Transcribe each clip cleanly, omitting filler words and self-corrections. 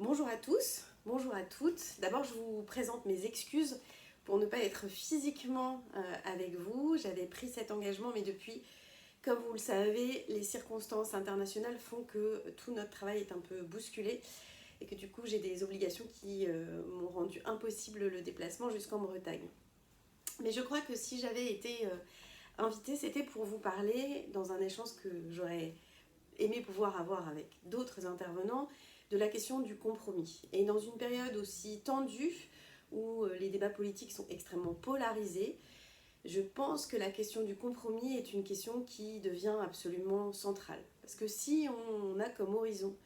Bonjour à tous, bonjour à toutes. D'abord, je vous présente mes excuses pour ne pas être physiquement avec vous. J'avais pris cet engagement, mais depuis, comme vous le savez, les circonstances internationales font que tout notre travail est un peu bousculé et que du coup, j'ai des obligations qui m'ont rendu impossible le déplacement jusqu'en Bretagne. Mais je crois que si j'avais été invitée, c'était pour vous parler dans un échange que j'aurais aimé pouvoir avoir avec d'autres intervenants, de la question du compromis. Et dans une période aussi tendue, où les débats politiques sont extrêmement polarisés, je pense que la question du compromis est une question qui devient absolument centrale. Parce que si on a comme horizon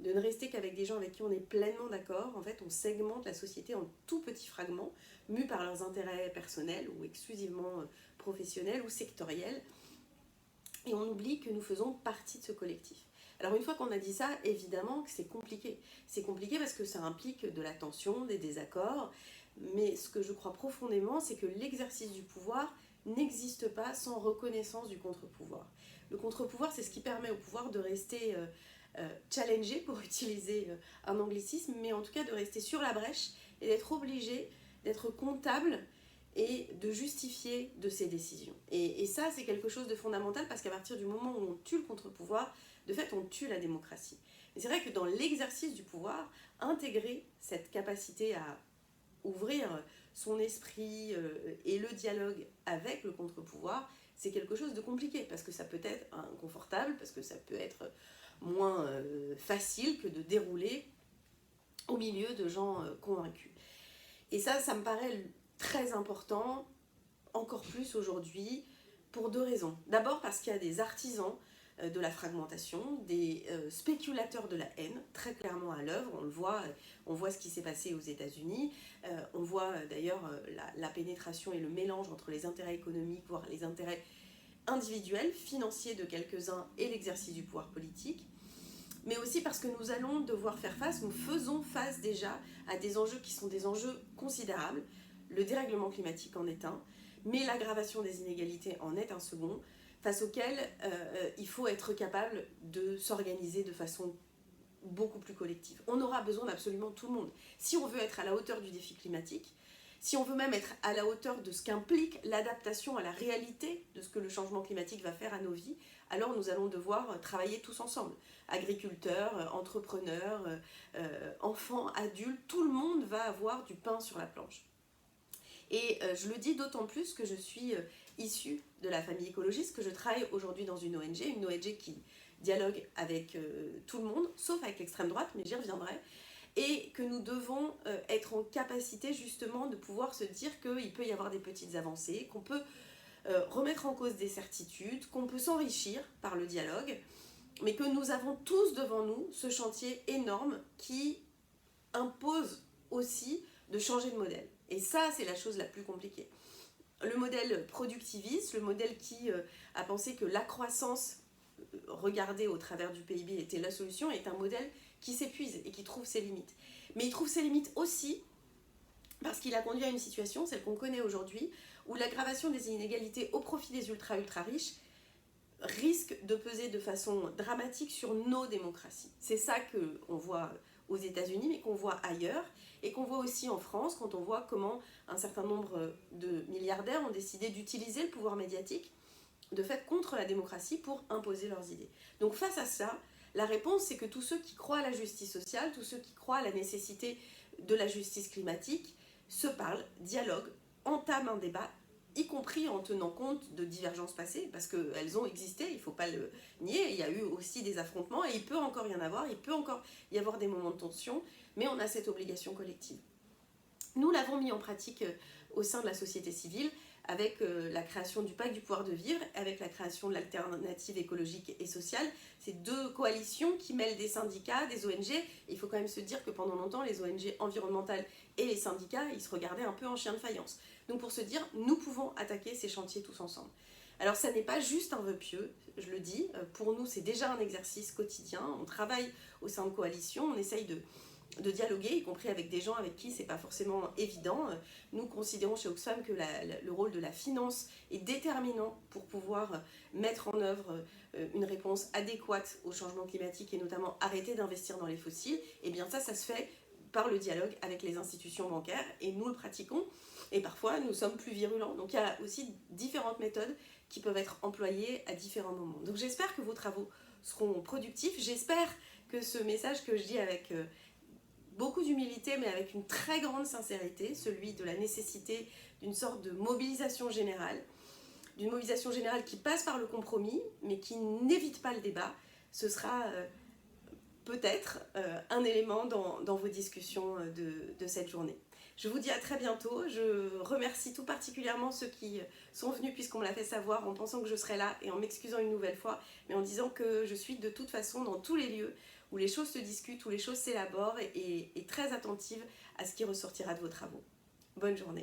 de ne rester qu'avec des gens avec qui on est pleinement d'accord, en fait on segmente la société en tout petits fragments, mus par leurs intérêts personnels ou exclusivement professionnels ou sectoriels, et on oublie que nous faisons partie de ce collectif. Alors une fois qu'on a dit ça, évidemment que c'est compliqué. C'est compliqué parce que ça implique de la tension, des désaccords, mais ce que je crois profondément, c'est que l'exercice du pouvoir n'existe pas sans reconnaissance du contre-pouvoir. Le contre-pouvoir, c'est ce qui permet au pouvoir de rester challengé, pour utiliser un anglicisme, mais en tout cas de rester sur la brèche et d'être obligé d'être comptable et de justifier de ses décisions. Et ça, c'est quelque chose de fondamental parce qu'à partir du moment où on tue le contre-pouvoir, de fait, on tue la démocratie. Et c'est vrai que dans l'exercice du pouvoir, intégrer cette capacité à ouvrir son esprit et le dialogue avec le contre-pouvoir, c'est quelque chose de compliqué parce que ça peut être inconfortable, parce que ça peut être moins facile que de dérouler au milieu de gens convaincus. Et ça me paraît très important, encore plus aujourd'hui, pour deux raisons. D'abord parce qu'il y a des artisans de la fragmentation, des spéculateurs de la haine, très clairement à l'œuvre. On voit ce qui s'est passé aux États-Unis, on voit d'ailleurs la pénétration et le mélange entre les intérêts économiques, voire les intérêts individuels, financiers de quelques-uns et l'exercice du pouvoir politique. Mais aussi parce que nous allons devoir faire face, nous faisons face déjà à des enjeux qui sont des enjeux considérables. Le dérèglement climatique en est un, mais l'aggravation des inégalités en est un second, face auquel il faut être capable de s'organiser de façon beaucoup plus collective. On aura besoin d'absolument tout le monde. Si on veut être à la hauteur du défi climatique, si on veut même être à la hauteur de ce qu'implique l'adaptation à la réalité de ce que le changement climatique va faire à nos vies, alors nous allons devoir travailler tous ensemble. Agriculteurs, entrepreneurs, enfants, adultes, tout le monde va avoir du pain sur la planche. Et je le dis d'autant plus que je suis issue de la famille écologiste, que je travaille aujourd'hui dans une ONG qui dialogue avec tout le monde, sauf avec l'extrême droite, mais j'y reviendrai, et que nous devons être en capacité justement de pouvoir se dire qu'il peut y avoir des petites avancées, qu'on peut remettre en cause des certitudes, qu'on peut s'enrichir par le dialogue, mais que nous avons tous devant nous ce chantier énorme qui impose aussi de changer de modèle. Et ça, c'est la chose la plus compliquée. Le modèle productiviste, le modèle qui a pensé que la croissance regardée au travers du PIB était la solution, est un modèle qui s'épuise et qui trouve ses limites. Mais il trouve ses limites aussi parce qu'il a conduit à une situation, celle qu'on connaît aujourd'hui, où l'aggravation des inégalités au profit des ultra riches risque de peser de façon dramatique sur nos démocraties. C'est ça qu'on voit aux États-Unis, mais qu'on voit ailleurs, et qu'on voit aussi en France, quand on voit comment un certain nombre de milliardaires ont décidé d'utiliser le pouvoir médiatique, de fait, contre la démocratie pour imposer leurs idées. Donc face à ça, la réponse, c'est que tous ceux qui croient à la justice sociale, tous ceux qui croient à la nécessité de la justice climatique, se parlent, dialoguent, entament un débat, y compris en tenant compte de divergences passées, parce qu'elles ont existé, il ne faut pas le nier, il y a eu aussi des affrontements, et il peut encore y en avoir, il peut encore y avoir des moments de tension, mais on a cette obligation collective. Nous l'avons mis en pratique au sein de la société civile, avec la création du Pacte du pouvoir de vivre, avec la création de l'alternative écologique et sociale. Ces deux coalitions qui mêlent des syndicats, des ONG. Et il faut quand même se dire que pendant longtemps, les ONG environnementales et les syndicats, ils se regardaient un peu en chien de faïence. Donc pour se dire, nous pouvons attaquer ces chantiers tous ensemble. Alors ça n'est pas juste un vœu pieux, je le dis. Pour nous, c'est déjà un exercice quotidien. On travaille au sein de coalitions, on essaye de dialoguer, y compris avec des gens avec qui c'est pas forcément évident. Nous considérons chez Oxfam que le rôle de la finance est déterminant pour pouvoir mettre en œuvre une réponse adéquate au changement climatique et notamment arrêter d'investir dans les fossiles. Et bien ça se fait par le dialogue avec les institutions bancaires et nous le pratiquons. Et parfois nous sommes plus virulents. Donc il y a aussi différentes méthodes qui peuvent être employées à différents moments. Donc j'espère que vos travaux seront productifs. J'espère que ce message que je dis avec beaucoup d'humilité, mais avec une très grande sincérité, celui de la nécessité d'une sorte de mobilisation générale, d'une mobilisation générale qui passe par le compromis, mais qui n'évite pas le débat, ce sera peut-être un élément dans vos discussions de cette journée. Je vous dis à très bientôt. Je remercie tout particulièrement ceux qui sont venus puisqu'on me l'a fait savoir en pensant que je serais là et en m'excusant une nouvelle fois, mais en disant que je suis de toute façon dans tous les lieux où les choses se discutent, où les choses s'élaborent et très attentive à ce qui ressortira de vos travaux. Bonne journée.